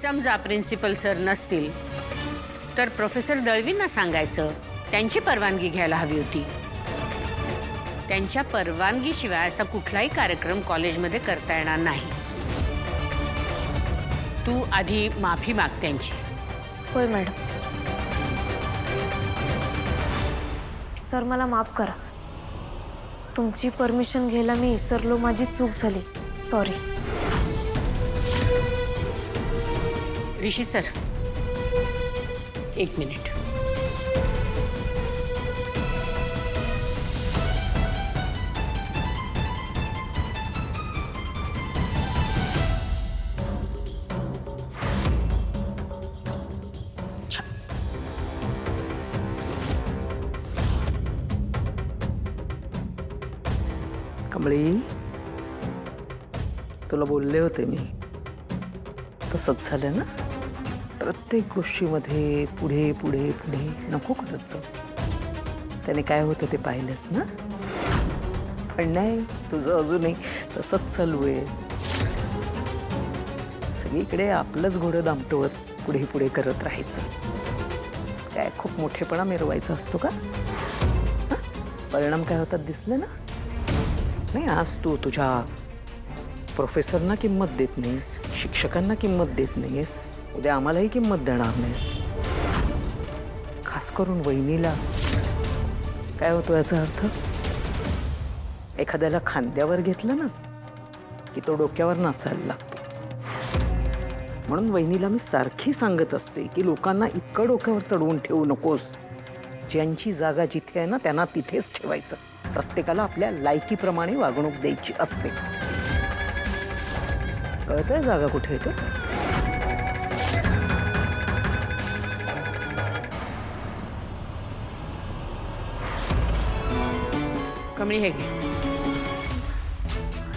समजा principal sir नसतील तर प्रोफेसर दळवींना सांगायचं, त्यांची परवानगी घ्यायला हवी होती. त्यांच्या परवानगीशिवाय असा कुठलाही कार्यक्रम कॉलेजमध्ये करता येणार नाही. तू आधी माफी माग त्यांची. होय मॅडम. सर मला माफ करा. तुमची परमिशन घ्यायला मी विसरलो, माझी चूक झाली. सॉरी. ऋषी सर, एक मिनिट. कमळी, तुला बोलले होते मी, तसंच झालं ना. प्रत्येक गोष्टीमध्ये पुढे पुढे पुढे नको करत जाऊ. त्याने काय होतं ते पाहिलंस ना. पण नाही, तुझं अजूनही तसंच चालू आहे. सगळीकडे आपलंच घोडं दामटवत पुढे पुढे करत राहायचं. काय खूप मोठेपणा मिरवायचा असतो का? परिणाम काय होतात दिसले ना. नाही, आज तू तुझ्या प्रोफेसरना किंमत देत नाहीस, शिक्षकांना किंमत देत नाहीस, उद्या आम्हालाही किंमत देणार नाहीस. खास करून वहिनीला. काय होतो याचा अर्थ? एखाद्याला खांद्यावर घेतलं ना की तो डोक्यावर नाचायला लागतो. म्हणून वहिनीला मी सारखी सांगत असते की लोकांना इतकं डोक्यावर चढवून ठेवू नकोस. ज्यांची जागा जिथे आहे ना त्यांना तिथेच ठेवायचं. प्रत्येकाला आपल्या लायकीप्रमाणे वागणूक द्यायची असते. कळतंय जागा कुठे येते? कमळी, हे घे.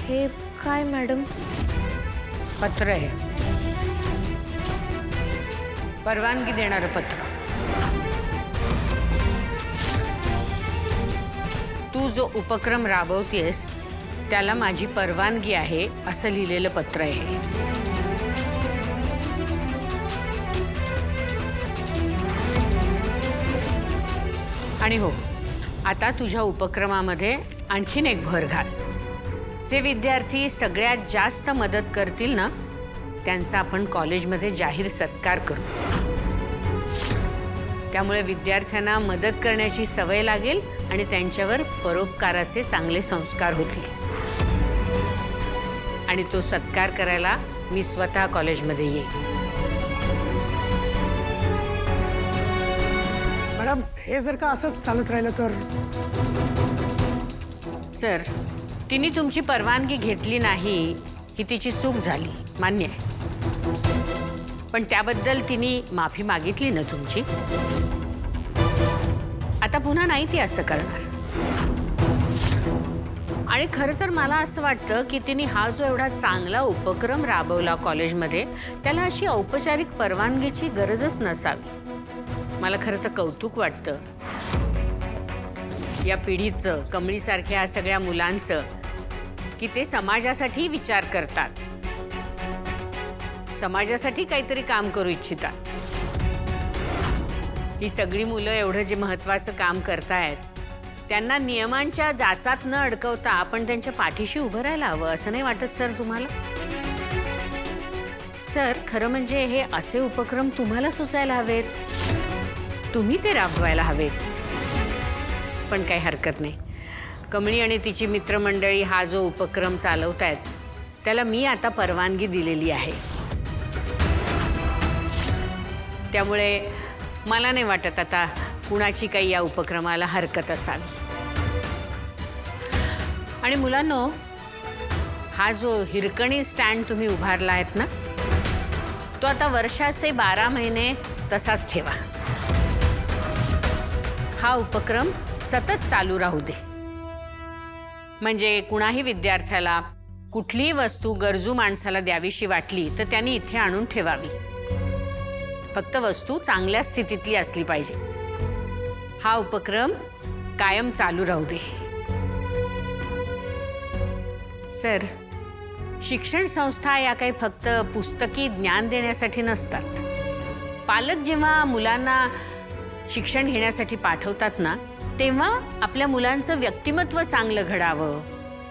हे काय मॅडम? पत्र आहे, परवानगी देणारं पत्र. तू जो उपक्रम राबवतेस त्याला माझी परवानगी आहे असं लिहिलेलं पत्र आहे. आणि हो, आता तुझ्या उपक्रमामध्ये आणखीन एक भर घाल. जे विद्यार्थी सगळ्यात जास्त मदत करतील ना त्यांचा आपण कॉलेजमध्ये जाहीर सत्कार करू. त्यामुळे विद्यार्थ्यांना मदत करण्याची सवय लागेल आणि त्यांच्यावर परोपकाराचे चांगले संस्कार होतील. आणि तो सत्कार करायला मी स्वतः कॉलेजमध्ये येईन. मॅडम, हे जर का असंच चालत राहिलं तर? सर, तिने तुमची परवानगी घेतली नाही ही तिची चूक झाली, मान्य आहे. पण त्याबद्दल तिने माफी मागितली ना तुमची. आता पुन्हा नाही ती असं करणार. आणि खरं तर मला असं वाटतं की तिने हा जो एवढा चांगला उपक्रम राबवला कॉलेजमध्ये त्याला अशी औपचारिक परवानगीची गरजच नसावी. मला खरं तर कौतुक वाटतं या पिढीचं, कमळीसारख्या सगळ्या मुलांचं, की ते समाजासाठी विचार करतात, समाजासाठी काहीतरी काम करू इच्छितात. ही सगळी मुलं एवढं जे महत्त्वाचं काम करतायत त्यांना नियमांच्या जाचात न अडकवता आपण त्यांच्या पाठीशी उभं राहायला हवं, असं नाही वाटत सर तुम्हाला? सर, खरं म्हणजे हे असे उपक्रम तुम्हाला सुचायला हवेत, तुम्ही ते राबवायला हवेत. पण काही हरकत नाही. कमळी आणि तिची मित्रमंडळी हा जो उपक्रम चालवतायत त्याला मी आता परवानगी दिलेली आहे. त्यामुळे मला नाही वाटत आता कुणाची काही या उपक्रमाला हरकत असावी. आणि मुलांनो, हा जो हिरकणी स्टँड तुम्ही उभारला आहेत ना तो आता वर्षाचे 12 महिने तसाच ठेवा. हा उपक्रम सतत चालू राहू दे. म्हणजे कुणाही विद्यार्थ्याला कुठलीही वस्तू गरजू माणसाला द्यावीशी वाटली तर त्यांनी इथे आणून ठेवावी. फक्त वस्तू चांगल्या स्थितीतली असली पाहिजे. हा उपक्रम कायम चालू राहू दे. सर, शिक्षण संस्था या काही फक्त पुस्तकी ज्ञान देण्यासाठी नसतात. पालक जेव्हा मुलांना शिक्षण घेण्यासाठी पाठवतात ना, तेव्हा आपल्या मुलांचं व्यक्तिमत्व चांगलं घडावं,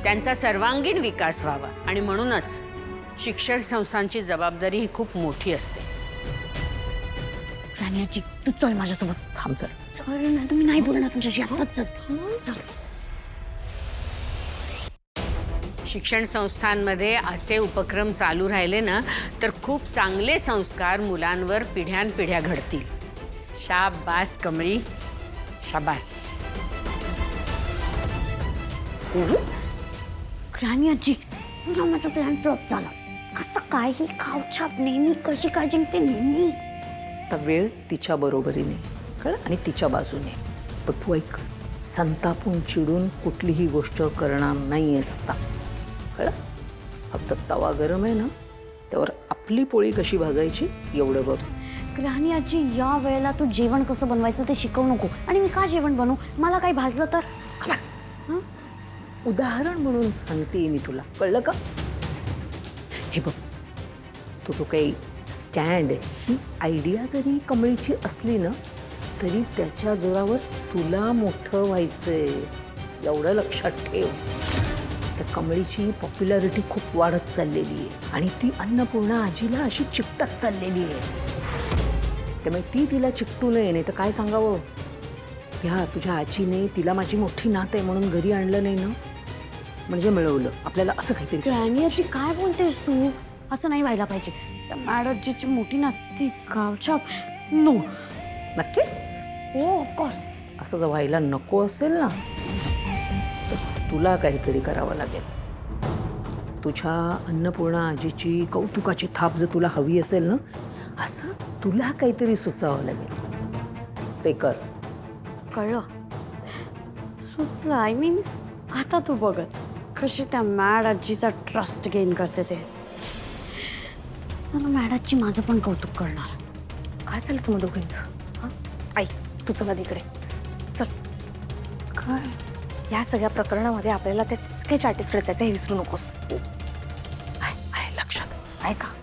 त्यांचा सर्वांगीण विकास व्हावा. आणि म्हणूनच शिक्षण संस्थांची जबाबदारी ही खूप मोठी असते. राण्याची तू चल माझ्यासोबत. थांब चल. चल ना, तुम्ही नाही बोलणार तुमच्याशी. आताच चल. चल. शिक्षण संस्थांमध्ये असे उपक्रम चालू राहिले ना, तर खूप चांगले संस्कार मुलांवर पिढ्यानपिढ्या घडतील. शाबास कमळी, शाबास. राणी आजी, पुन्हा माझा प्लॅन फ्लॉप झाला. कसं काय ही खावछाप नेहमी कशी काय जिंकते नेहमी. आता वेळ तिच्या बरोबरीने कळ आणि तिच्या बाजूने. पण तू ऐक, संतापून चिडून कुठलीही गोष्ट करणार नाहीयेस आता, कळ? फक्त तवा गरम आहे ना, त्यावर आपली पोळी कशी भाजायची एवढं बघ. राणी आजी, या वेळेला तू जेवण कसं बनवायचं ते शिकवू नको. आणि मी का जेवण बनवू? मला काही भाजलं तर? आवाज. हं? उदाहरण म्हणून सांगते मी तुला, कळलं का? हे बघ, तो जो काही स्टँड ही आयडिया जरी कमळीची असली ना, तरी त्याच्या जोरावर तुला मोठं व्हायचंय, एवढं लक्षात ठेव. त्या कमळीची पॉप्युलॅरिटी खूप वाढत चाललेली आहे आणि ती अन्नपूर्णा आजीला अशी चिकटत चाललेली आहे. त्यामुळे ती तिला चिकटू नये. नाही तर काय सांगावं, ह्या तुझ्या आजीने तिला माझी मोठी नात आहे म्हणून घरी आणलं नाही ना, म्हणजे मिळवलं आपल्याला असं काहीतरी. राणी आजी, काय बोलतेस तू? असं नाही व्हायला पाहिजे. त्या मॅडमजीची मोठी नाती खावछाप नो. नक्की? हो, ऑफकोर्स. असं जर व्हायला नको असेल ना, तर तुला काहीतरी करावं लागेल. तुझ्या अन्नपूर्णा आजीची कौतुकाची थाप जर तुला हवी असेल ना, असं तुला काहीतरी सुचावं लागेल. ते कर. कळलं? सुचलं. आय मीन, आता तू बघच कशी त्या मॅड आजीचा ट्रस्ट गेन करते ते. मॅड आजी माझं पण कौतुक करणार. काय चाललं तुम्ही दोघींचं? हां, आई तू चला इकडे चल. काय? या सगळ्या प्रकरणामध्ये आपल्याला त्या स्केच आर्टिस्टकडे जायचं हे विसरू नकोस. आहे लक्षात. ऐका.